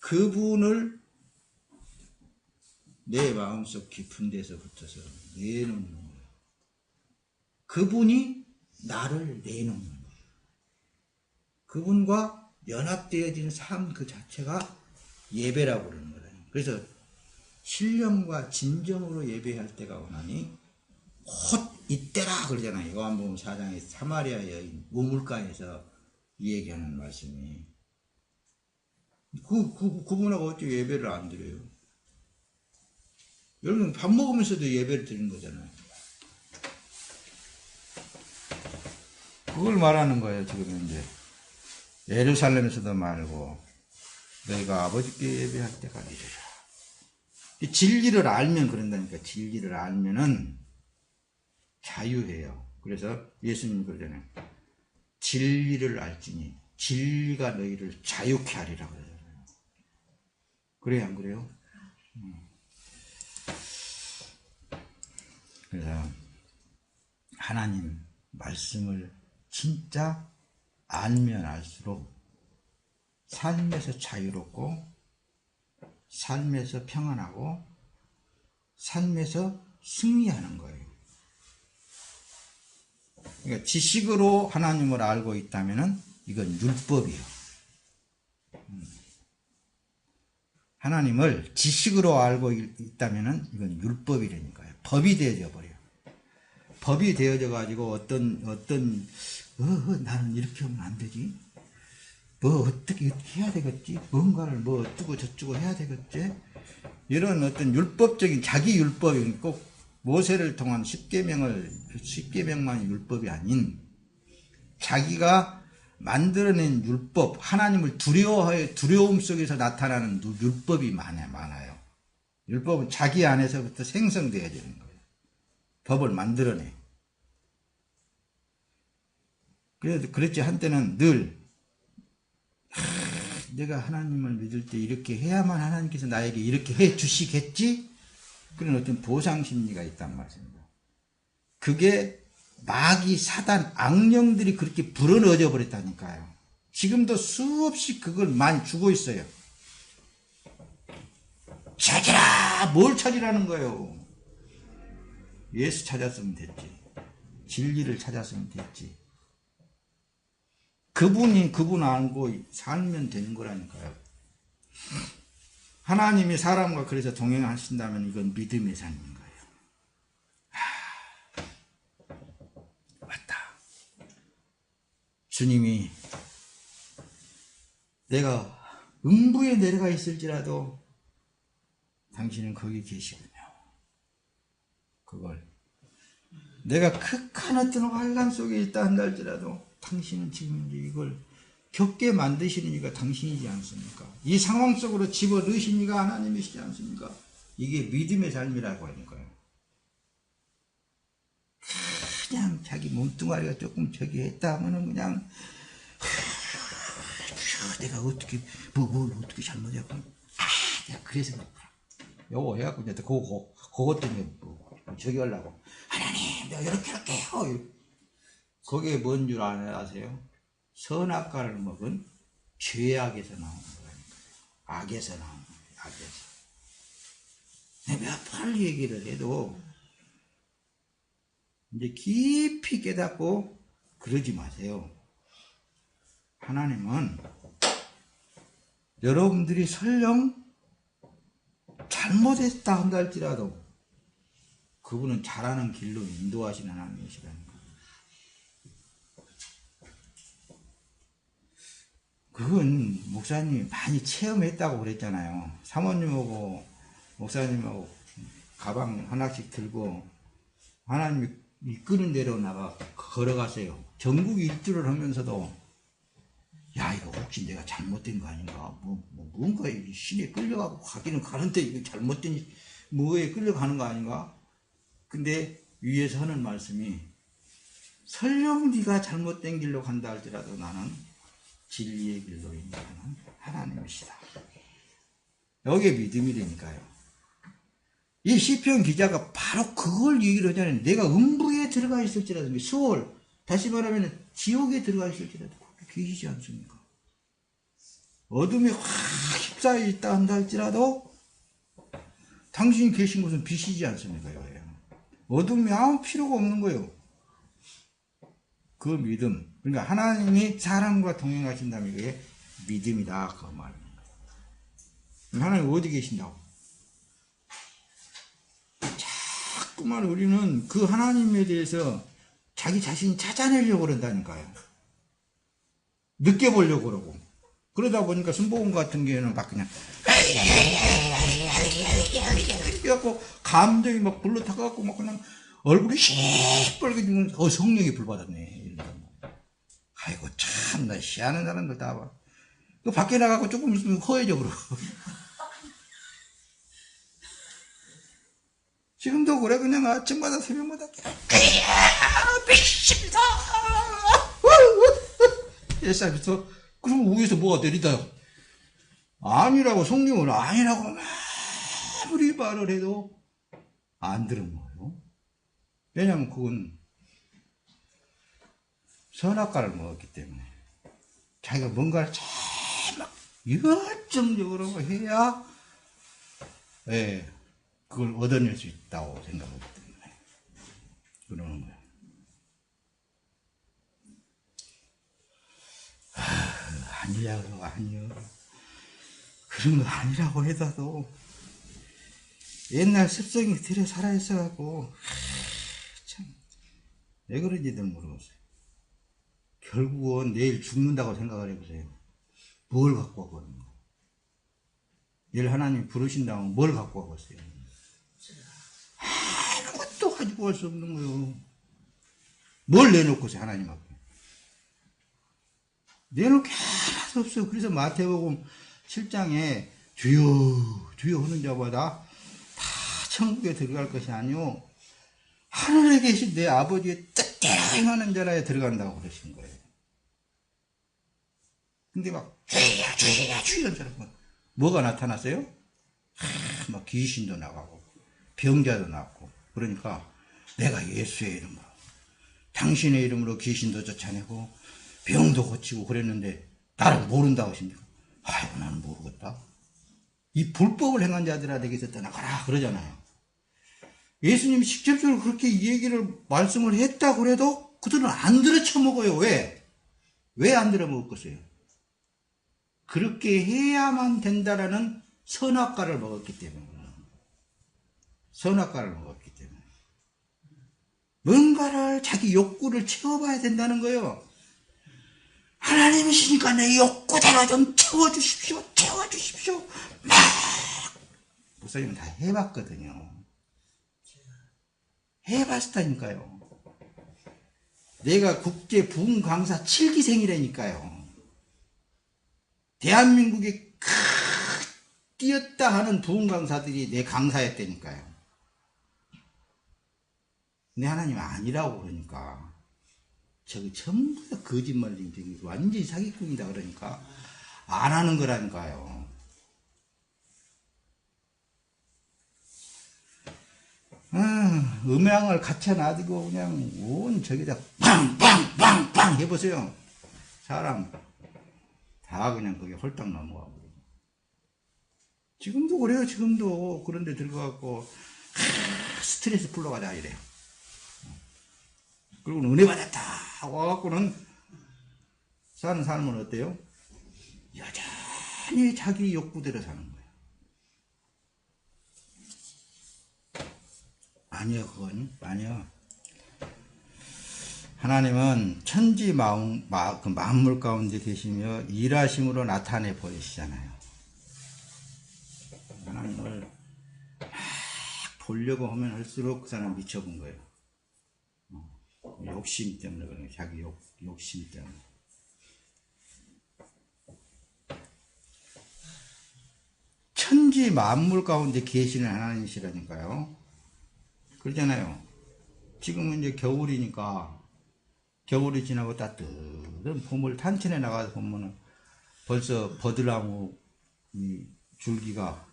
그분을 내 마음속 깊은 데서 붙어서 내놓는 거예요. 그분이 나를 내놓는 거예요. 그분과 연합되어진 삶 그 자체가 예배라고 그러는 거예요. 그래서 신령과 진정으로 예배할 때가 오나니 곧 이때라 그러잖아요. 요한복음 4장의 사마리아 여인 우물가에서 이 얘기하는 말씀이. 그분하고 어떻게 예배를 안 드려요? 여러분 밥 먹으면서도 예배를 드리는 거잖아요. 그걸 말하는 거예요. 지금 이제 예루살렘에서도 말고 너희가 아버지께 예배할 때가 이르라. 진리를 알면 그런다니까. 진리를 알면은 자유해요. 그래서 예수님 그러잖아요. 진리를 알지니 진리가 너희를 자유케 하리라 그러잖아요. 그래요, 안 그래요? 그래서 하나님 말씀을 진짜 알면 알수록 삶에서 자유롭고 삶에서 평안하고 삶에서 승리하는 거예요. 그러니까 지식으로 하나님을 알고 있다면 이건 율법이에요. 하나님을 지식으로 알고 있다면 이건 율법이라니까요. 법이 되어져 버려요. 법이 되어져 가지고 어떤 나는 이렇게 하면 안 되지. 뭐 어떻게 해야 되겠지. 뭔가를 뭐 어쩌고 저쩌고 해야 되겠지. 이런 어떤 율법적인 자기 율법이 꼭 모세를 통한 10계명만이 율법이 아닌 자기가 만들어낸 율법, 하나님을 두려움 속에서 나타나는 율법이 많아요. 율법은 자기 안에서부터 생성되어야 되는 거예요. 법을 만들어내. 그래서 그랬지. 한때는 늘 내가 하나님을 믿을 때 이렇게 해야만 하나님께서 나에게 이렇게 해 주시겠지? 그런 어떤 보상 심리가 있단 말입니다. 그게 마귀, 사단, 악령들이 그렇게 불어넣어져 버렸다니까요. 지금도 수없이 그걸 많이 주고 있어요. 찾으라! 뭘 찾으라는 거예요? 예수 찾았으면 됐지. 진리를 찾았으면 됐지. 그분 알고 살면 되는 거라니까요. 하나님이 사람과 그래서 동행하신다면 이건 믿음의 삶인 거예요. 맞다. 주님이 내가 음부에 내려가 있을지라도 당신은 거기 계시군요. 그걸 내가 극한 어떤 환난 속에 있다 한달지라도 당신은 지금 이걸 겪게 만드시는 이가 당신이지 않습니까? 이 상황 속으로 집어넣으신 이가 하나님이시지 않습니까? 이게 믿음의 삶이라고 하는 거예요. 그냥 자기 몸뚱아리가 조금 저기 했다 하면은 그냥 내가 어떻게 뭘 어떻게 잘못했고 내가 그래서 그렇구나. 요거 해갖고 이제 그것 때문에 저기 하려고 하나님 내가 이렇게 해요. 그게 뭔 줄 아세요? 선악과를 먹은 죄악에서 나오는 거라니까요. 악에서 나오는 거예요. 악에서. 몇 번 얘기를 해도 이제 깊이 깨닫고 그러지 마세요. 하나님은 여러분들이 설령 잘못했다 한다 할지라도 그분은 잘하는 길로 인도하시는 하나님이시라는 거예요. 그건 목사님이 많이 체험했다고 그랬잖아요. 사모님하고 목사님하고 가방 하나씩 들고 하나님이 이끄는 대로 나가 걸어가세요. 전국 일주를 하면서도 야 이거 혹시 내가 잘못된 거 아닌가? 뭔가 신에 끌려가고 가기는 가는데 이거 잘못된 뭐에 끌려가는 거 아닌가? 근데 위에서 하는 말씀이 설령 네가 잘못된 길로 간다 할지라도 나는 진리의 길로 인도하는 하나님이시다. 여기에 믿음이라니까요. 이 시편 기자가 바로 그걸 얘기를 하잖아요. 내가 음부에 들어가 있을지라도 수월 다시 말하면 지옥에 들어가 있을지라도 계시지 않습니까? 어둠이 확 숲 사이에 있다 한다 할지라도 당신이 계신 곳은 빛이지 않습니까? 어둠이 아무 필요가 없는 거예요. 그 믿음. 그러니까 하나님이 사람과 동행하신다면 그게 믿음이다. 그 말입니다. 하나님 어디 계신다고? 자꾸만 우리는 그 하나님에 대해서 자기 자신이 찾아내려고 그런다니까요. 느껴보려고 그러고. 그러다 보니까 순복음 같은 경우에는 막 그냥 그래갖고 감정이 막 불러타갖고 막 그냥 얼굴이 시뻘개지면 성령이 불받았네. 아이고 참 나 희한한 사람들 다 봐. 그 밖에 나가고 조금 있으면 허해져 그러고. 지금도 그래. 그냥 아침마다 새벽마다 믿습니다. 예수님께서 그럼 위에서 뭐가 내리다요? 아니라고, 성령을 아니라고 아무리 말을 해도 안 들은 거예요. 왜냐하면 그건 선악과를 먹었기 때문에 자기가 뭔가를 막 열정적으로 해야 그걸 얻어낼 수 있다고 생각하기 때문에 그러는 거예요. 아니라고, 아니요. 그런 거 아니라고 해도 옛날 습성이 들여 살아있어갖고 참 왜 그런지들 모르겠어요. 결국은 내일 죽는다고 생각을 해보세요. 뭘 갖고 와버리는 거예요. 내일 하나님 부르신다면 뭘 갖고 와보세요. 아무것도 가지고 갈 수 없는 거예요. 뭘 내놓고서 하나님 앞에. 내놓을 게 하나도 없어요. 그래서 마태복음 7장에 주여 주여 하는 자마다 다 천국에 들어갈 것이 아니오 하늘에 계신 내 아버지의 뜻대로 행하는 자라에 들어간다고 그러신 거예요. 근데 막 주여 주여 주여 저러고 뭐가 나타났어요? 막 귀신도 나가고 병자도 나고. 그러니까 내가 예수의 이름으로 당신의 이름으로 귀신도 쫓아내고 병도 고치고 그랬는데 나를 모른다고 하십니까? 아이고 나는 모르겠다. 이 불법을 행한 자들에게서 떠나가라 그러잖아요. 예수님이 직접적으로 그렇게 이 얘기를 말씀을 했다고 그래도 그들은 안 들어 쳐먹어요. 왜? 왜 안 들어 먹었겠어요? 그렇게 해야만 된다라는 선악과를 먹었기 때문에. 선악과를 먹었기 때문에. 뭔가를 자기 욕구를 채워봐야 된다는 거예요. 하나님이시니까 내 욕구대로 좀 채워주십시오. 채워주십시오. 막 목사님은 다 해봤거든요. 해봤다니까요. 내가 국제 부흥 강사 7기생이라니까요. 대한민국에 뛰었다 하는 부흥 강사들이 내 강사였다니까요. 근데 하나님 아니라고 그러니까 저기 전부 다 거짓말쟁이 완전히 사기꾼이다 그러니까 안 하는 거라니까요. 음향을 갖춰 놔두고 그냥 온 저기다 빵빵빵빵 해보세요. 사람 다 그냥 거기 홀딱 넘어가고. 지금도 그래요. 지금도 그런데 들어가갖고 스트레스 풀러가자 이래요. 그리고 은혜 받았다 와갖고는 사는 삶은 어때요? 여전히 자기 욕구대로 사는 거예요. 아니요, 그건 아니요. 하나님은 천지 만물 가운데 계시며 일하심으로 나타내 보이시잖아요. 하나님을 막 보려고 하면 할수록 그 사람 미쳐본 거예요. 욕심 때문에 그래요. 자기 욕심 때문에. 천지 만물 가운데 계시는 하나님이시라니까요. 그러잖아요. 지금은 이제 겨울이니까 겨울이 지나고 따뜻한 봄을 탄천에 나가서 보면은 벌써 버들나무 이 줄기가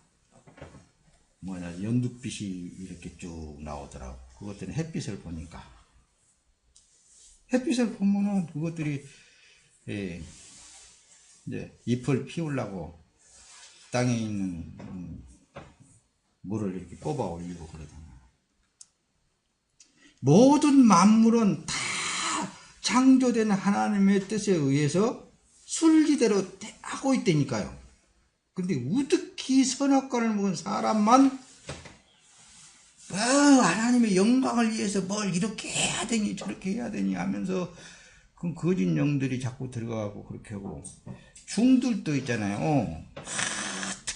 연두빛이 이렇게 쭉 나오더라고. 그것들은 햇빛을 보니까. 햇빛을 보면은 그것들이 이제 잎을 피우려고 땅에 있는 물을 이렇게 뽑아 올리고 그러잖아요. 모든 만물은 다 창조된 하나님의 뜻에 의해서 순리대로 하고 있다니까요. 근데 우득히 선악과를 먹은 사람만 하나님의 영광을 위해서 뭘 이렇게 해야 되니 저렇게 해야 되니 하면서 그 거짓 영들이 자꾸 들어가고 그렇게 하고, 중들도 있잖아요.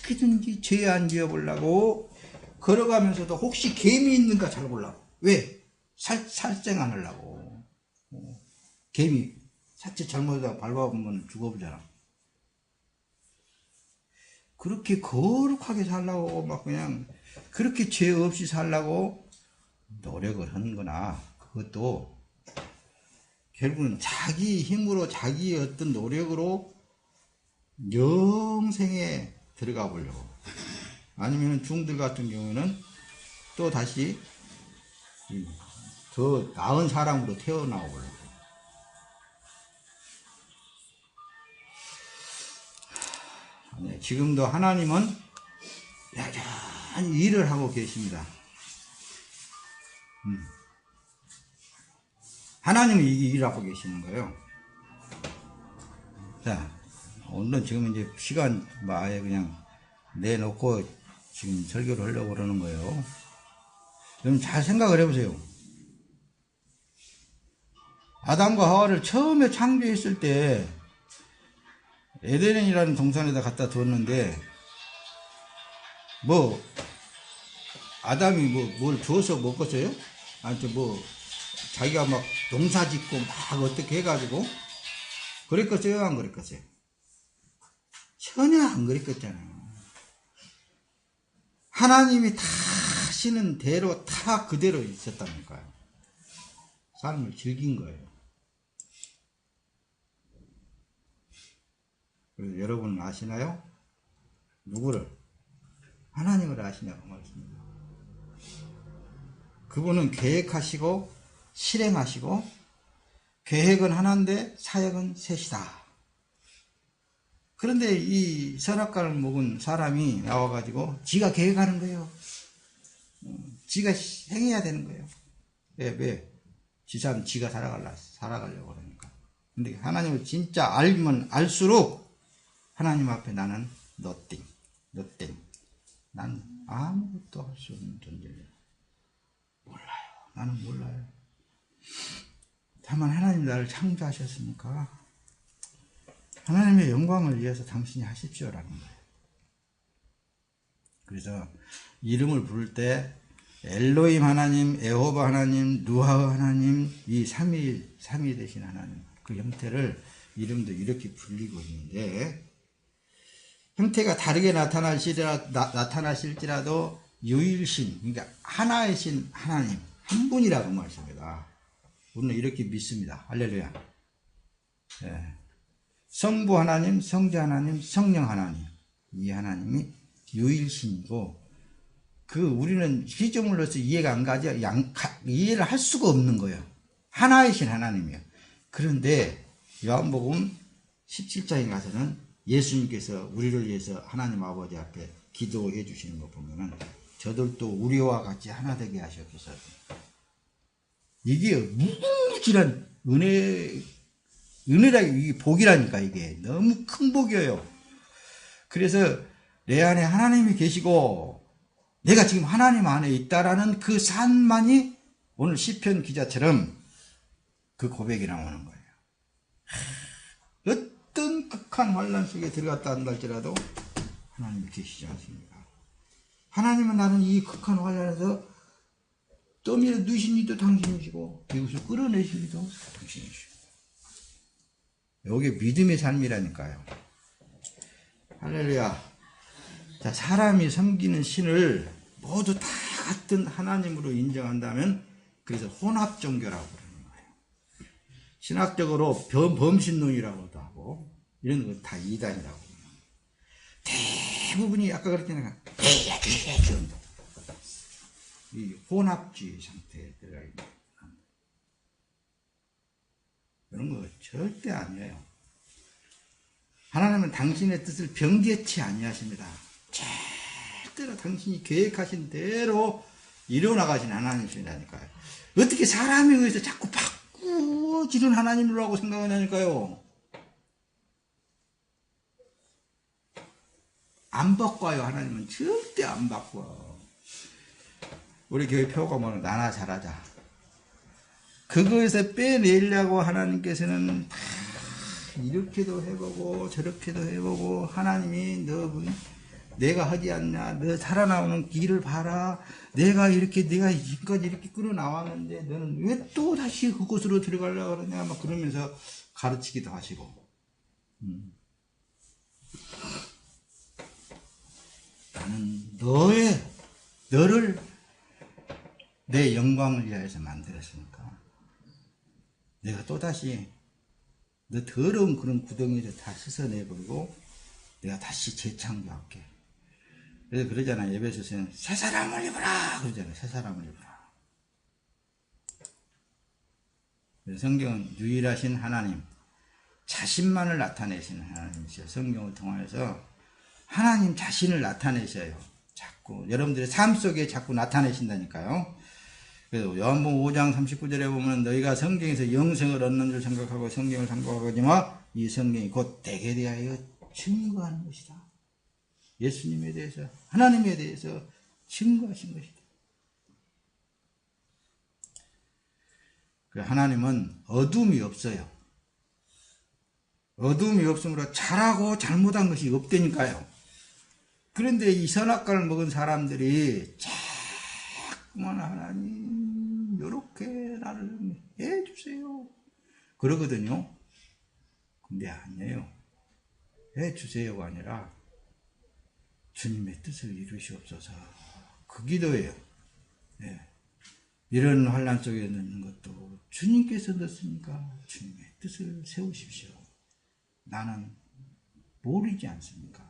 어떻게든지 죄 안 지어보려고 걸어가면서도 혹시 개미 있는가 잘 보려고. 왜? 살생 안 하려고. 개미 사체 잘못하다 밟아보면 죽어보잖아. 그렇게 거룩하게 살라고 막 그냥 그렇게 죄 없이 살라고 노력을 하는 거나, 그것도 결국은 자기 힘으로 자기의 어떤 노력으로 영생에 들어가 보려고, 아니면 중들 같은 경우는 또 다시 더 나은 사람으로 태어나고 보려고. 지금도 하나님은 여전히 일을 하고 계십니다. 하나님은 이 일을 하고 계시는 거예요. 자, 오늘은 지금 이제 시간 아예 그냥 내놓고 지금 설교를 하려고 그러는 거예요. 여러분 잘 생각을 해보세요. 아담과 하와를 처음에 창조했을 때 에덴이라는 동산에다 갖다 뒀는데, 뭐 아담이 뭘 주워서 먹었어요? 아니 자기가 막 농사 짓고 막 어떻게 해가지고 그랬겠어요? 안 그랬겠어요? 전혀 안 그랬겠잖아요. 하나님이 다 하시는 대로 다 그대로 있었다니까요. 삶을 즐긴 거예요. 그래서 여러분 아시나요? 누구를? 하나님을 아시냐고 말씀입니다. 그분은 계획하시고 실행하시고, 계획은 하나인데 사역은 셋이다. 그런데 이 선악과를 먹은 사람이 나와가지고 지가 계획하는 거예요. 지가 행해야 되는 거예요. 왜? 지가 살아가려고 그러니까. 근데 하나님을 진짜 알면 알수록 하나님 앞에 나는 nothing. 난 아무것도 할 수 없는 존재예요. 몰라요. 나는 몰라요. 다만 하나님 나를 창조하셨으니까 하나님의 영광을 위해서 당신이 하십시오라는 거예요. 그래서 이름을 부를 때 엘로힘 하나님, 에호바 하나님, 누하 하나님, 이 삼위 되신 하나님, 그 형태를 이름도 이렇게 불리고 있는데, 형태가 다르게 나타나실지라도 유일신, 그러니까 하나의 신 하나님 한 분이라고 말씀입니다. 우리는 이렇게 믿습니다. 할렐루야. 네. 성부 하나님, 성자 하나님, 성령 하나님, 이 하나님이 유일신이고, 우리는 피조물로서 이해가 안 가죠. 이해를 할 수가 없는 거예요. 하나이신 하나님이에요. 그런데 요한복음 17장에 가서는 예수님께서 우리를 위해서 하나님 아버지 앞에 기도해 주시는 거 보면은, 저들도 우리와 같이 하나 되게 하시옵소서. 이게 무궁무진한 은혜라, 이게 복이라니까. 이게 너무 큰 복이에요. 그래서 내 안에 하나님이 계시고 내가 지금 하나님 안에 있다라는 그 산만이 오늘 시편 기자처럼 그 고백이 나오는 거예요. 어떤 극한 환난 속에 들어갔다 한다 할지라도 하나님이 계시지 않습니까? 하나님은 나는 이 극한 환난에서 떠밀어 누신 이도 당신이시고 이것을 끌어내신 이도 당신이시고. 이게 믿음의 삶이라니까요. 할렐루야. 자, 사람이 섬기는 신을 모두 다 같은 하나님으로 인정한다면, 그래서 혼합종교라고 그러는 거예요. 신학적으로 범신론이라고도 하고, 이런 거 다 이단이라고 해요. 대부분이 아까 그랬잖아요. 이 혼합주의 상태에 들어가 있는 거예요. 그런 거 절대 아니에요. 하나님은 당신의 뜻을 변개치 아니하십니다. 절대로 당신이 계획하신 대로 이뤄나가신 하나님이시라니까요. 어떻게 사람에 의해서 자꾸 바꾸지는 하나님이라고 생각하냐니까요. 안 바꿔요. 하나님은 절대 안 바꿔. 우리 교회 표가 뭐는 나나 잘하자. 그거에서 빼내려고 하나님께서는 이렇게도 해보고 저렇게도 해보고, 하나님이 내가 하지 않냐, 너 살아나오는 길을 봐라, 내가 지금까지 이렇게 끌어 나왔는데 너는 왜 또 다시 그곳으로 들어가려고 그러냐, 막 그러면서 가르치기도 하시고. 나는 너를 내 영광을 위하여서 만들었으니까 내가 또다시 너 더러운 그런 구덩이를 다 씻어내버리고 내가 다시 재창조할게. 그래서 그러잖아요. 에베소서는 새 사람을 입어라 그러잖아요. 새 사람을 입어라. 그래서 성경은 유일하신 하나님, 자신만을 나타내시는 하나님이세요. 성경을 통해서 하나님 자신을 나타내셔요. 자꾸 여러분들의 삶 속에 자꾸 나타내신다니까요. 그래서 요한복음 5장 39절에 보면 너희가 성경에서 영생을 얻는 줄 생각하고 성경을 상고하거니와 이 성경이 곧 내게 대하여 증거하는 것이다. 예수님에 대해서, 하나님에 대해서 증거하신 것이다. 하나님은 어둠이 없어요. 어둠이 없으므로 잘하고 잘못한 것이 없다니까요. 그런데 이 선악과를 먹은 사람들이 자꾸만 하나님 요렇게 나를 해주세요 그러거든요. 근데 아니에요. 해주세요가 아니라 주님의 뜻을 이루시옵소서, 그 기도예요. 네. 이런 환난 속에 넣는 것도 주님께서 넣습니까? 주님의 뜻을 세우십시오. 나는 모르지 않습니까?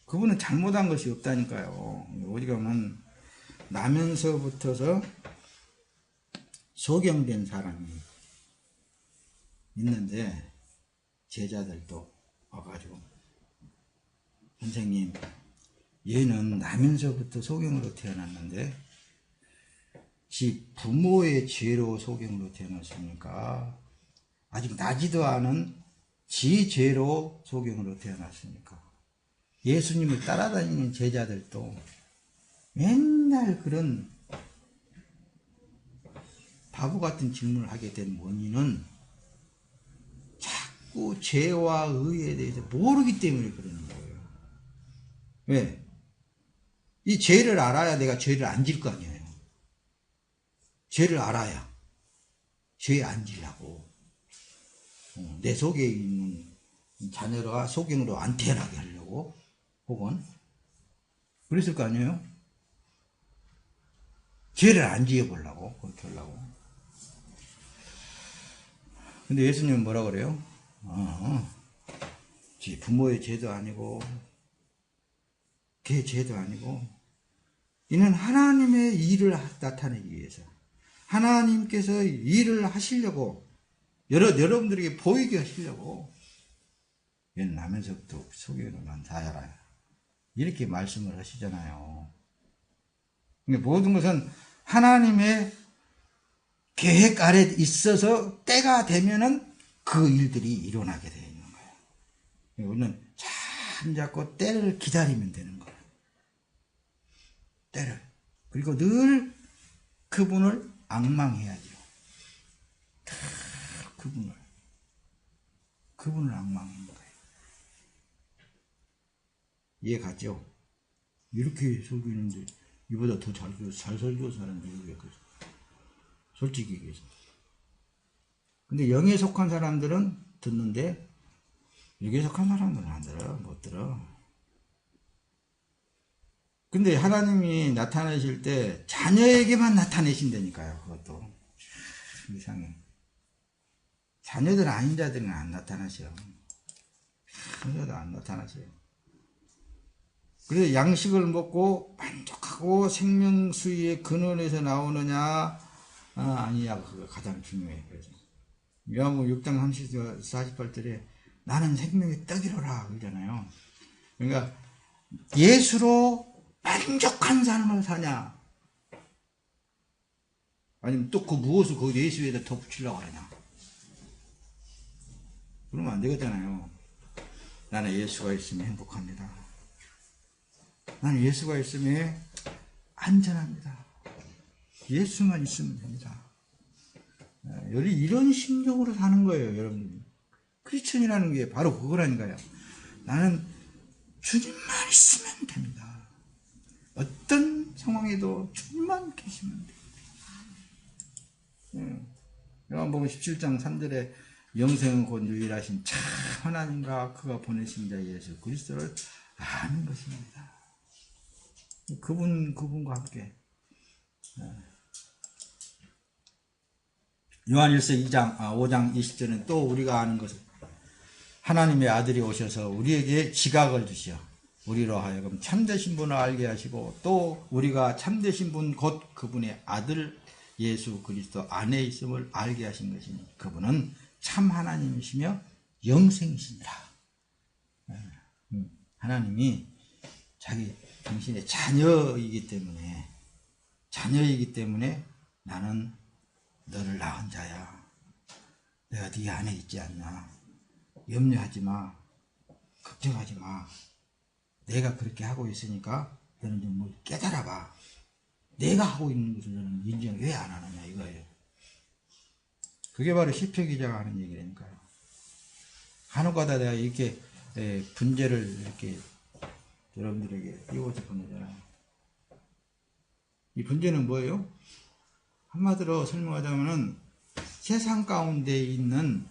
그분은 잘못한 것이 없다니까요. 어디 가면 나면서부터서 소경된 사람이 있는데 제자들도 와가지고 선생님, 얘는 나면서부터 소경으로 태어났는데 지 부모의 죄로 소경으로 태어났습니까? 아직 나지도 않은 지 죄로 소경으로 태어났습니까? 예수님을 따라다니는 제자들도 맨날 그런 바보 같은 질문을 하게 된 원인은 자꾸 죄와 의에 대해서 모르기 때문에 그러는 거예요. 왜? 이 죄를 알아야 내가 죄를 안 질 거 아니에요. 죄를 알아야 죄에 안 지려고 내 속에 있는 자녀가 소경으로 안 태어나게 하려고, 혹은 그랬을 거 아니에요? 죄를 안 지어보려고, 그렇게 하려고. 근데 예수님은 뭐라 그래요? 부모의 죄도 아니고 걔 죄도 아니고 이는 하나님의 일을 나타내기 위해서, 하나님께서 일을 하시려고, 여러분들에게 보이게 하시려고 얘는 나면서부터 소경으로만 살아라, 이렇게 말씀을 하시잖아요. 모든 것은 하나님의 계획 아래 있어서 때가 되면은 그 일들이 일어나게 되어 있는 거예요. 우리는 참 잡고 때를 기다리면 되는 거예요. 때를. 그리고 늘 그분을 앙망해야죠. 그분을 앙망하는 거예요. 이해 갔죠? 이렇게 설교했는데 이보다 더 잘 설교한 사람이 모르겠거든. 솔직히 얘기해서. 근데 영에 속한 사람들은 듣는데 육에 속한 사람들은 안 들어, 못 들어. 근데 하나님이 나타내실 때 자녀에게만 나타내신다니까요. 그것도 이상해. 자녀들 아닌 자들은 안 나타나셔. 자녀들 안 나타나셔요. 그래서 양식을 먹고 만족하고 생명수의 근원에서 나오느냐 아니냐, 그거 가장 중요해. 그래서 요한복음 6장 48절에 나는 생명의 떡이로라 그러잖아요. 그러니까 예수로 만족한 삶을 사냐, 아니면 또 그 무엇을 그 예수 위에다 더 붙이려고 하냐. 그러면 안 되겠잖아요. 나는 예수가 있으면 행복합니다. 나는 예수가 있으면 안전합니다. 예수만 있으면 됩니다. 이런 심정으로 사는 거예요, 여러분. 크리스천이라는 게 바로 그거라니까요. 나는 주님만 있으면 됩니다. 어떤 상황에도 주님만 계시면 됩니다. 요한복음 17장 3절에 영생은 곧 유일하신 참 하나님과 그가 보내신 자 예수 그리스도를 아는 것입니다. 그분과 함께. 요한일서 5장 20절은 또 우리가 아는 것은 하나님의 아들이 오셔서 우리에게 지각을 주시어 우리로 하여금 참되신 분을 알게 하시고 또 우리가 참되신 분 곧 그분의 아들 예수 그리스도 안에 있음을 알게 하신 것이니 그분은 참 하나님이시며 영생이시니라. 하나님이 당신의 자녀이기 때문에 나는 너를 낳은 자야. 내가 네 안에 있지 않나. 염려하지 마. 걱정하지 마. 내가 그렇게 하고 있으니까 너는 좀 뭘 깨달아 봐. 내가 하고 있는 것을 너는 인정 왜 안 하느냐 이거예요. 그게 바로 시편 기자가 하는 얘기라니까요. 간혹가다 내가 이렇게 분재를 이렇게 여러분들에게 띄워서 보내잖아요. 이 분재는 뭐예요? 한마디로 설명하자면은 세상 가운데 있는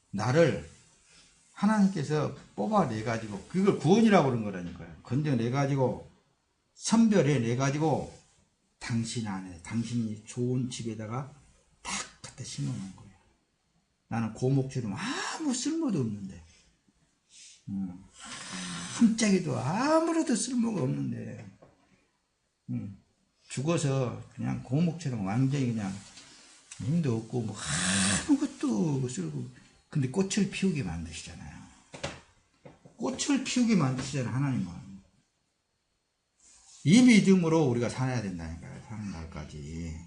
나를 하나님께서 뽑아내가지고 그걸 구원이라고 그런 거라니까요. 건져내가지고 선별해내가지고 당신 안에 당신이 좋은 집에다가 딱 갖다 심어놓은 거예요. 나는 고목처럼 아무 쓸모도 없는데 한 짝에도 아무래도 쓸모가 없는데 죽어서 그냥 고목처럼 완전히 그냥 힘도 없고 뭐 아무것도 쓸고 근데 꽃을 피우게 만드시잖아요. 꽃을 피우게 만드시잖아요. 하나님은. 이 믿음으로 우리가 살아야 된다니까요. 사는 날까지.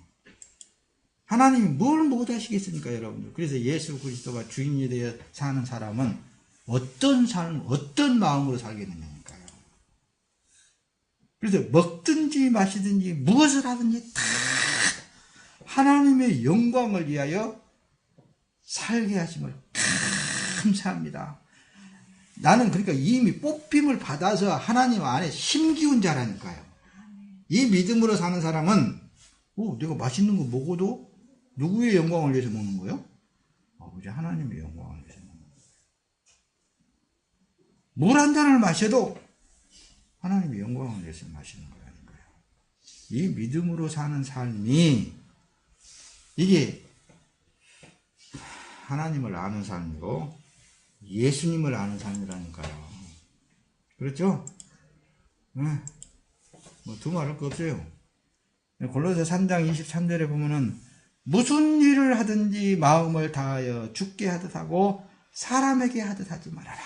하나님이 뭘 못하시겠습니까 여러분들. 그래서 예수 그리스도가 주인이 되어 사는 사람은 어떤 삶, 어떤 마음으로 살겠느냐니까요. 그래서 먹든지 마시든지 무엇을 하든지 다 하나님의 영광을 위하여 살게 하심을 감사합니다. 나는 그러니까 이미 뽑힘을 받아서 하나님 안에 힘기운 자라니까요. 이 믿음으로 사는 사람은 내가 맛있는 거 먹어도 누구의 영광을 위해서 먹는 거예요? 아버지 하나님의 영광을 위해서 먹는 거예요. 물 한 잔을 마셔도 하나님의 영광을 위해서 마시는 거라니까요. 이 믿음으로 사는 삶이 이게 하나님을 아는 삶이고 예수님을 아는 삶이라니까요. 그렇죠? 뭐 두말할 거 없어요. 골로새 3장 23절에 보면은 무슨 일을 하든지 마음을 다하여 주께 하듯 하고 사람에게 하듯 하지 말아라.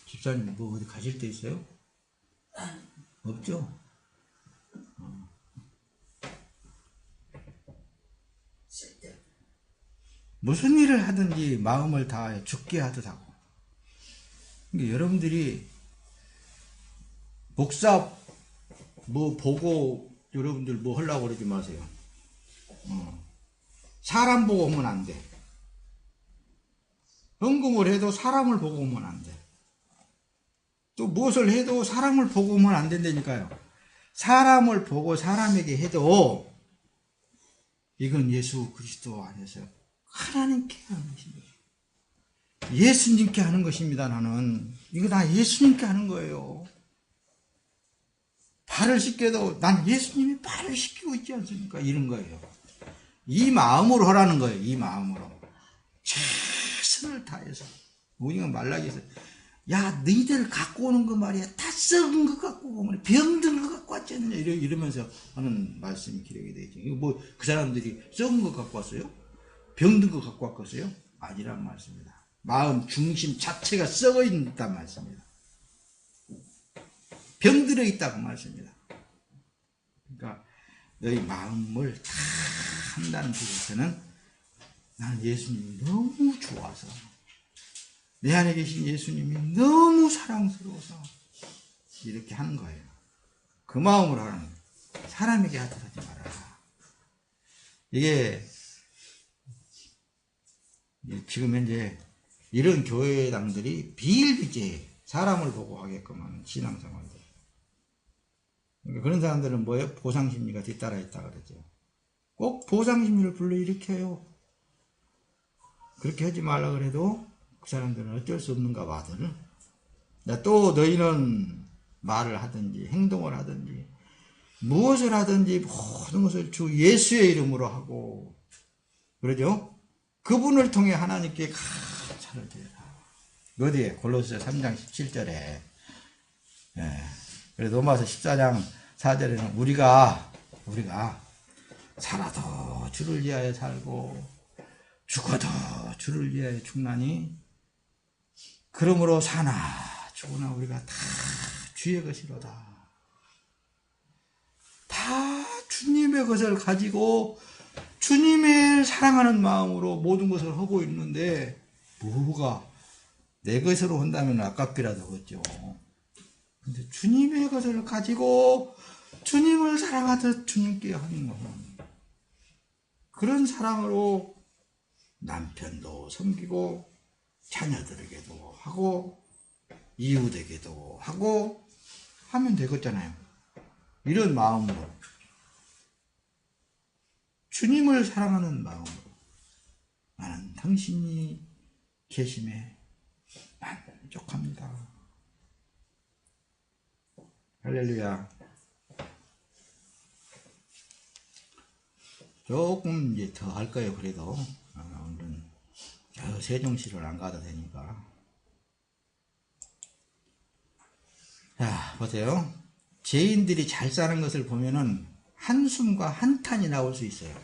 집사님 뭐 어디 가실 데 있어요? 없죠? 무슨 일을 하든지 마음을 다하여 주께 하듯 하고. 그러니까 여러분들이 목사 뭐 보고 여러분들 뭐 하려고 그러지 마세요. 사람 보고 오면 안 돼. 헌금을 해도 사람을 보고 오면 안 돼. 또 무엇을 해도 사람을 보고 오면 안 된다니까요. 사람을 보고 사람에게 해도 이건 예수 그리스도 안에서 하나님께 하는 것입니다. 예수님께 하는 것입니다. 나는 이거 다 예수님께 하는 거예요. 발을 씻겨도 난 예수님이 발을 씻기고 있지 않습니까? 이런 거예요. 이 마음으로 하라는 거예요. 이 마음으로 최선을 다해서. 우리가 말라기에서 야 너희들 갖고 오는 거 말이야 다 썩은 거 갖고 오고 병든 거 갖고 왔지 않냐 이러면서 하는 말씀이 기록이 되어 있죠. 이거 뭐 그 사람들이 썩은 거 갖고 왔어요? 병든 거 갖고 왔겠어요? 아니란 말씀입니다. 마음 중심 자체가 썩어 있단 말씀입니다. 병들어 있다고 말씀입니다. 그러니까 너희 마음을 다 한다는 뜻에서는 나는 예수님이 너무 좋아서, 내 안에 계신 예수님이 너무 사랑스러워서 이렇게 하는 거예요. 그 마음으로 하는 거예요. 사람에게 하듯 하지 마라. 이게 지금 현재 이런 교회당들이 비일비재해. 사람을 보고 하게끔 하는 신앙생활들. 그러니까 그런 사람들은 뭐예요? 보상심리가 뒤따라 있다 그러죠. 꼭 보상심리를 불러일으켜요. 그렇게 하지 말라 그래도 그 사람들은 어쩔 수 없는가 봐들. 또 너희는 말을 하든지 행동을 하든지 무엇을 하든지 모든 것을 주 예수의 이름으로 하고 그러죠. 그분을 통해 하나님께 감사를 드려라. 어디에? 골로새 3장 17절에. 예. 그래서 로마서 14장 4절에는 우리가 살아도 주를 위하여 살고 죽어도 주를 위하여 죽나니 그러므로 사나 죽으나 우리가 다 주의 것이로다. 다 주님의 것을 가지고 주님의 사랑하는 마음으로 모든 것을 하고 있는데 뭐가 내 것으로 한다면 아깝기라도 그렇죠. 근데 주님의 것을 가지고 주님을 사랑하듯 주님께 하는 거는 그런 사랑으로 남편도 섬기고 자녀들에게도 하고 이웃에게도 하고 하면 되겠잖아요. 이런 마음으로 주님을 사랑하는 마음으로 나는 당신이 계심에 만족합니다. 할렐루야. 조금 이제 더 할 거예요. 그래도 오늘은 세종시를 안 가도 되니까. 자, 보세요. 죄인들이 잘 사는 것을 보면은 한숨과 한탄이 나올 수 있어요.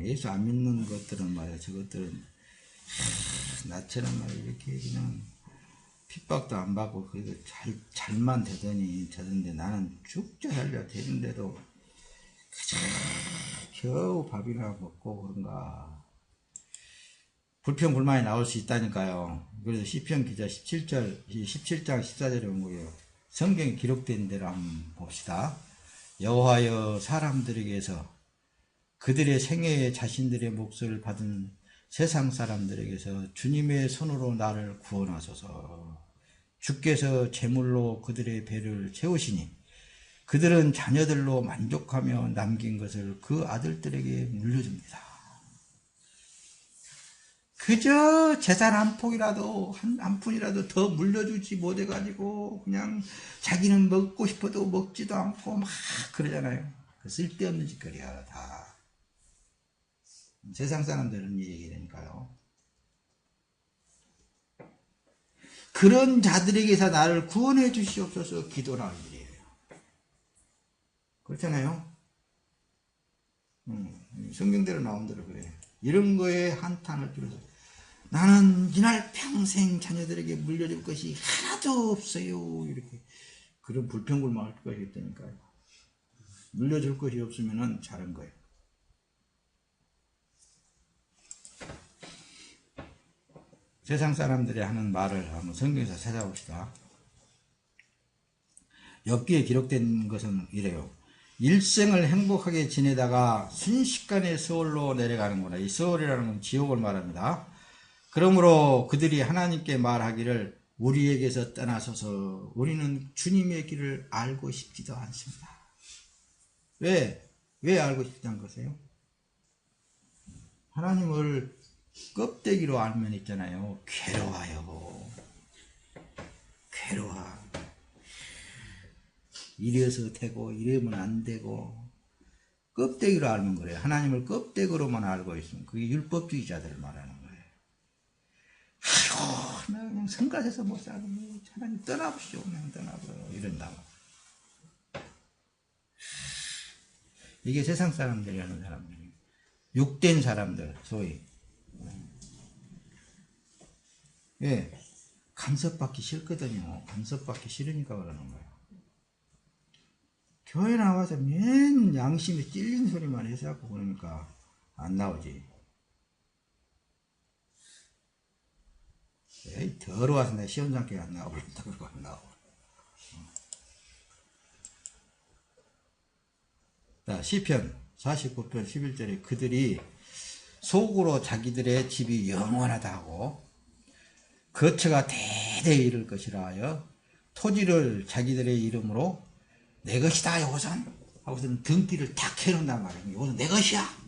예수 안 믿는 것들은 말이야. 저것들은 나처럼 말이야. 이렇게 그냥 핍박도 안 받고 그래도 잘만 되더니 되던데 나는 죽자 살려 되는데도 겨우 밥이나 먹고 그런가. 불평불만이 나올 수 있다니까요. 그래서 시편 기자 17장 14절에 온 거예요. 성경에 기록된 대로 한번 봅시다. 여호와여 사람들에게서 그들의 생애에 자신들의 몫을 받은 세상 사람들에게서 주님의 손으로 나를 구원하소서. 주께서 제물로 그들의 배를 채우시니 그들은 자녀들로 만족하며 남긴 것을 그 아들들에게 물려줍니다. 그저 재산 한 폭이라도 한 푼이라도 더 물려주지 못해가지고 그냥 자기는 먹고 싶어도 먹지도 않고 막 그러잖아요. 그 쓸데없는 짓거리야 다. 세상 사람들은 이 얘기라니까요. 그런 자들에게서 나를 구원해 주시옵소서 기도를 하는 일이에요. 그렇잖아요. 성경대로 나온 대로 그래. 이런 거에 한탄을 들어서 나는 이날 평생 자녀들에게 물려줄 것이 하나도 없어요. 이렇게 그런 불평불만할 것이 있다니까요. 물려줄 것이 없으면 잘한 거예요. 세상 사람들이 하는 말을 한번 성경에서 찾아봅시다. 엽기에 기록된 것은 이래요. 일생을 행복하게 지내다가 순식간에 서울로 내려가는구나. 이 서울이라는 건 지옥을 말합니다. 그러므로 그들이 하나님께 말하기를 우리에게서 떠나소서. 우리는 주님의 길을 알고 싶지도 않습니다. 왜 알고 싶지 않은 것이에요? 하나님을 껍데기로 알면 있잖아요. 괴로워요. 괴로워. 이래서 되고 이러면 안 되고 껍데기로 알면 그래요. 하나님을 껍데기로만 알고 있으면 그게 율법주의자들 말하는 거예요. 아이고 나 그냥 성가셔서 못 살고 하나님 떠나보시오. 그냥 떠나보요. 이런다고. 이게 세상 사람들이 하는 사람들이에요. 육된 사람들 소위. 예, 간섭받기 싫거든요. 간섭받기 싫으니까 그러는 거예요. 교회 나와서 맨 양심에 찔린 소리만 해서 그러니까 안 나오지. 에이, 더러워서 내 시험장께 안 나와버린다 그러고 안 나오고. 자, 시편 49편 11절에 그들이 속으로 자기들의 집이 영원하다 하고 거처가 대대히 이를 것이라 하여 토지를 자기들의 이름으로 내 것이다 이것은 하고서는 등기를 탁 해놓는단 말이에요. 이것은 내 것이야.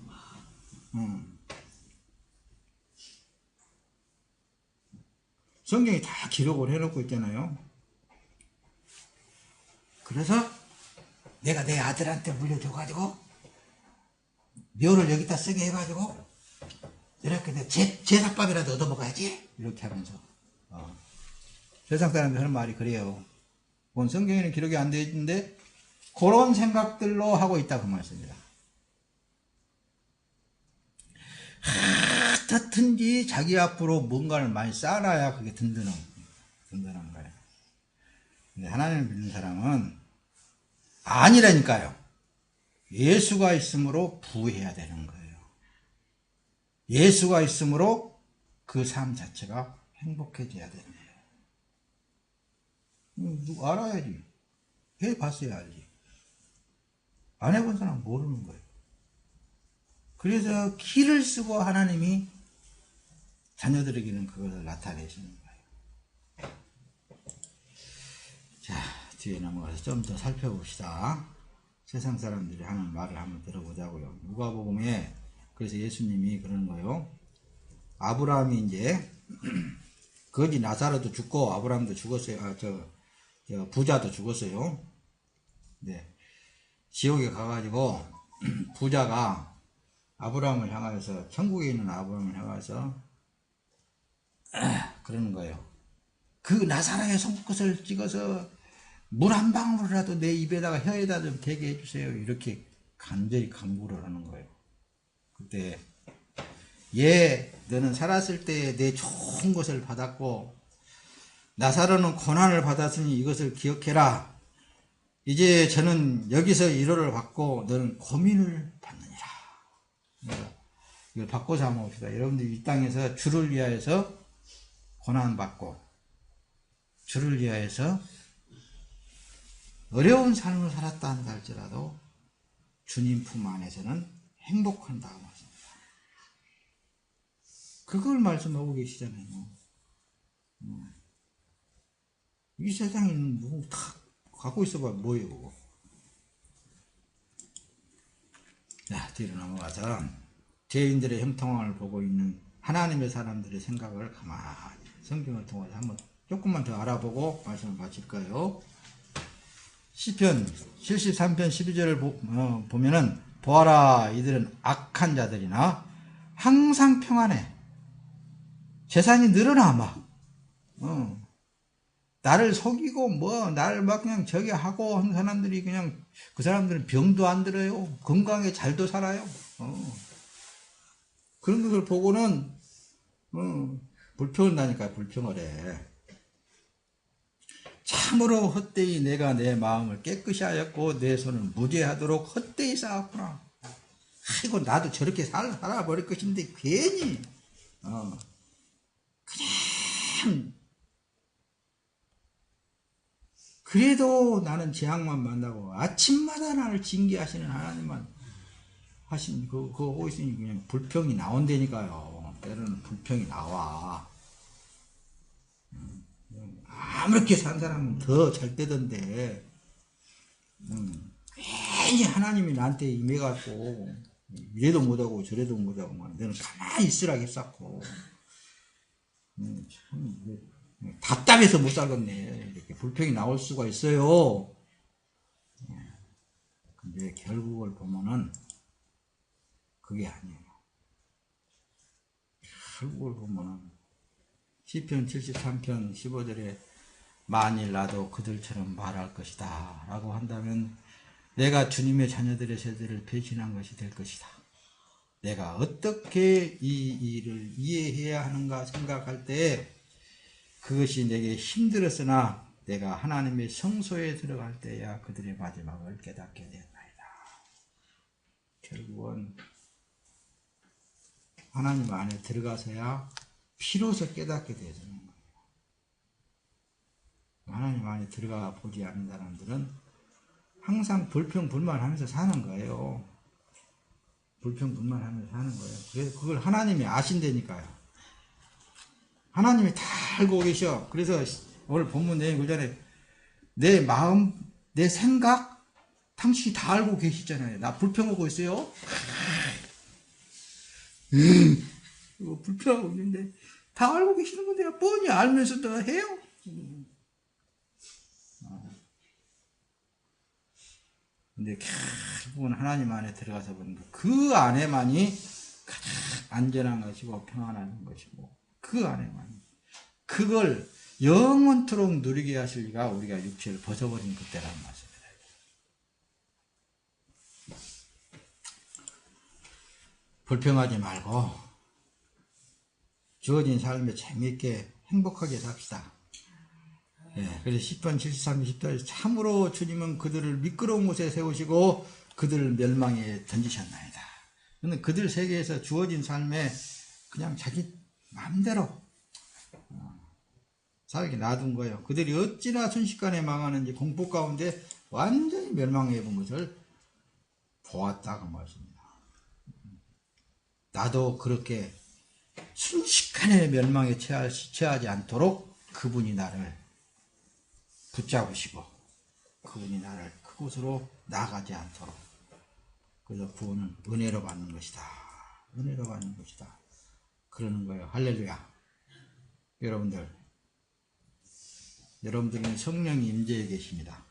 성경이 다 기록을 해놓고 있잖아요. 그래서 내가 내 아들한테 물려줘가지고 묘를 여기다 쓰게 해가지고 이렇게 내 제사밥이라도 얻어먹어야지 이렇게 하면서 세상 사람들이 하는 말이 그래요. 본 성경에는 기록이 안 되어 있는데 그런 생각들로 하고 있다 그 말씀입니다. 어떻든지 자기 앞으로 뭔가를 많이 쌓아놔야 그게 든든한 거예요. 근데 하나님을 믿는 사람은 아니라니까요. 예수가 있으므로 부해야 되는 거예요. 예수가 있으므로 그 삶 자체가 행복해져야 되는 거예요. 누구 알아야지. 해봤어야 알지. 안 해본 사람은 모르는 거예요. 그래서 기를 쓰고 하나님이 자녀들에게는 그것을 나타내시는 거예요. 자, 뒤에 넘어가서 좀 더 살펴봅시다. 세상 사람들이 하는 말을 한번 들어보자고요. 누가복음에 그래서 예수님이 그러는 거예요. 아브라함이 이제 거지 나사로도 죽고 아브라함도 죽었어요. 부자도 죽었어요. 네. 지옥에 가가지고 부자가 아브라함을 향하여서 천국에 있는 아브라함을 향하여서 그러는 거예요. 그 나사로의 손끝을 찍어서 물 한 방울이라도 내 입에다가 혀에다 좀 대게 해주세요. 이렇게 간절히 간구를 하는 거예요. 그때 너는 살았을 때 내 좋은 것을 받았고 나사로는 고난을 받았으니 이것을 기억해라. 이제 저는 여기서 위로를 받고 너는 고민을 받느니라. 이걸 바꿔서 한번 봅시다. 여러분들 이 땅에서 주를 위하여서 고난받고 주를 위하여서 어려운 삶을 살았다 한다 할지라도 주님 품 안에서는 행복한다 말씀입니다. 그걸 말씀하고 계시잖아요. 이 세상에는 뭐 다 갖고 있어봐 뭐예요 그거. 자, 뒤로 넘어가서 죄인들의 형통함을 보고 있는 하나님의 사람들의 생각을 가만히 성경을 통해서 한번 조금만 더 알아보고 말씀을 마칠 거예요. 시편 73편 12절을 보면은 보아라 이들은 악한 자들이나 항상 평안해. 재산이 늘어나 막 나를 속이고 나를 막 그냥 저기 하고 하는 사람들이 그냥 그 사람들은 병도 안 들어요. 건강하게 잘도 살아요. 그런 것을 보고는 불평한다니까. 불평을 해. 참으로 헛되이 내가 내 마음을 깨끗이 하였고 내 손을 무죄하도록 헛되이 쌓았구나. 아이고 나도 저렇게 살아버릴 것인데 괜히 그냥 그래도 나는 재앙만 만나고 아침마다 나를 징계하시는 하나님만 하신 그거 하고 있으니 그냥 불평이 나온다니까요. 때로는 불평이 나와. 아무렇게 산 사람은 더 잘 되던데 괜히 하나님이 나한테 임해갖고 이래도 못하고 저래도 못하고 너는 가만히 있으라 했었고 답답해서 못 살겠네. 이렇게 불평이 나올 수가 있어요. 근데 결국을 보면은 그게 아니에요. 결국을 보면은 시편 73편 15절에 만일 나도 그들처럼 말할 것이다 라고 한다면 내가 주님의 자녀들의 세대를 배신한 것이 될 것이다. 내가 어떻게 이 일을 이해해야 하는가 생각할 때 그것이 내게 힘들었으나 내가 하나님의 성소에 들어갈 때야 그들의 마지막을 깨닫게 되었나이다. 결국은 하나님 안에 들어가서야 비로소 깨닫게 되는 거예요. 하나님 안에 들어가 보지 않는 사람들은 항상 불평불만하면서 사는 거예요. 불평불만하면서 사는 거예요. 그래서 그걸 하나님이 아신다니까요. 하나님이 다 알고 계셔. 그래서 오늘 본문 내용 그 전에 내 마음, 내 생각 당신이 다 알고 계시잖아요. 나 불평하고 있어요. 이거 불평하고 있는데 다 알고 계시는 건데 뻔히 알면서도 해요. 근데 결국은 하나님 안에 들어가서 보니까 그 안에만이 가장 안전한 것이고 평안한 것이고 그 안에만 그걸 영원토록 누리게 하실 리가 우리가 육체를 벗어버린 그때라는 말씀입니다. 불평하지 말고 주어진 삶에 재미있게 행복하게 삽시다. 예, 그래서 10편 73, 20절 참으로 주님은 그들을 미끄러운 곳에 세우시고 그들을 멸망에 던지셨나이다. 그는 그들 세계에서 주어진 삶에 그냥 자기 마음대로 살게 놔둔 거예요. 그들이 어찌나 순식간에 망하는지 공포 가운데 완전히 멸망해 본 것을 보았다고 말씀입니다. 나도 그렇게 순식간에 멸망에 처하지 않도록 그분이 나를 붙잡으시고 그분이 나를 그곳으로 나가지 않도록 그래서 구원은 은혜로 받는 것이다. 은혜로 받는 것이다. 그러는 거예요. 할렐루야. 여러분들은 성령이 임재해 계십니다.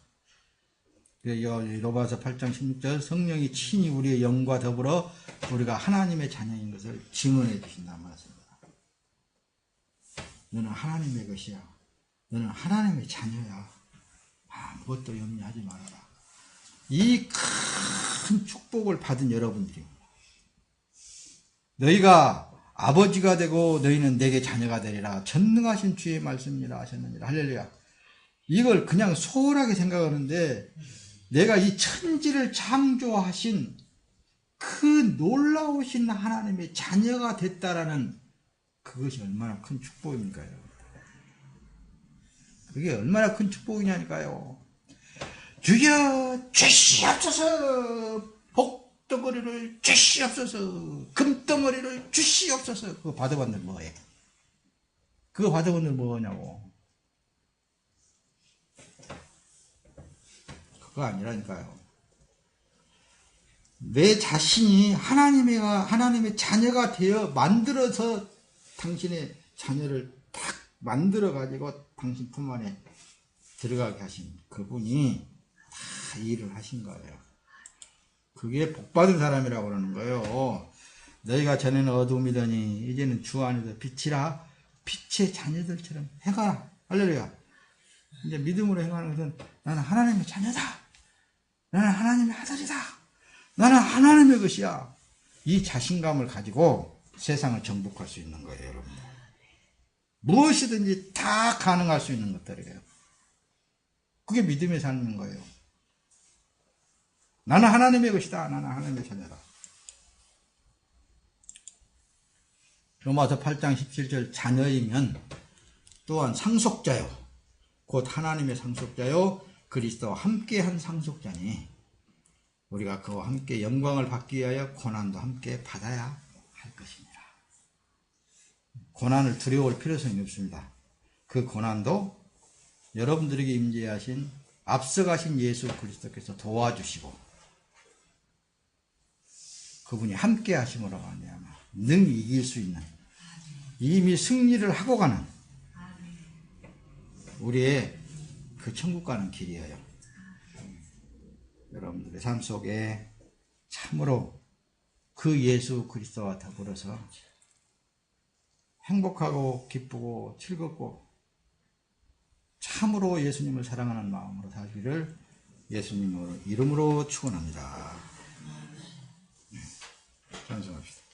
로마서 8장 16절 성령이 친히 우리의 영과 더불어 우리가 하나님의 자녀인 것을 증언해 주신다는 말씀입니다. 너는 하나님의 것이야. 너는 하나님의 자녀야. 아무것도 염려하지 말아라. 이 큰 축복을 받은 여러분들입니다. 너희가 아버지가 되고 너희는 내게 자녀가 되리라. 전능하신 주의 말씀이라 하셨느니라. 할렐루야. 이걸 그냥 소홀하게 생각하는데 내가 이 천지를 창조하신 그 놀라우신 하나님의 자녀가 됐다라는 그것이 얼마나 큰 축복입니까? 그게 얼마나 큰 축복이냐니까요. 주여 주시옵소서. 복덩어리를 주시옵소서. 금덩어리를 주시옵소서. 그거 받아봤는데 뭐해? 그거 받아봤는데 뭐냐고. 그거 아니라니까요. 내 자신이 하나님의 자녀가 되어 만들어서 당신의 자녀를 딱 만들어가지고 당신 품 안에 들어가게 하신 그분이 다 일을 하신 거예요. 그게 복받은 사람이라고 그러는 거예요. 너희가 전에는 어둠이더니 이제는 주 안에서 빛이라. 빛의 자녀들처럼 행하라. 할렐루야. 이제 믿음으로 행하는 것은 나는 하나님의 자녀다. 나는 하나님의 아들이다. 나는 하나님의 것이야. 이 자신감을 가지고 세상을 정복할 수 있는 거예요, 여러분. 무엇이든지 다 가능할 수 있는 것들이에요. 그게 믿음의 삶인 거예요. 나는 하나님의 것이다. 나는 하나님의 자녀다. 로마서 8장 17절 자녀이면 또한 상속자요. 곧 하나님의 상속자요. 그리스도와 함께한 상속자니 우리가 그와 함께 영광을 받기 위하여 고난도 함께 받아야 할 것입니다. 고난을 두려워할 필요성이 없습니다. 그 고난도 여러분들에게 임재하신 앞서가신 예수 그리스도께서 도와주시고 그분이 함께 하심으로 말미암아 능히 이길 수 있는 이미 승리를 하고 가는 우리의 그 천국 가는 길이에요. 여러분들의 삶 속에 참으로 그 예수 그리스도와 더불어서 행복하고 기쁘고 즐겁고 참으로 예수님을 사랑하는 마음으로 살기를 예수님 이름으로 축원합니다. 찬송합시다.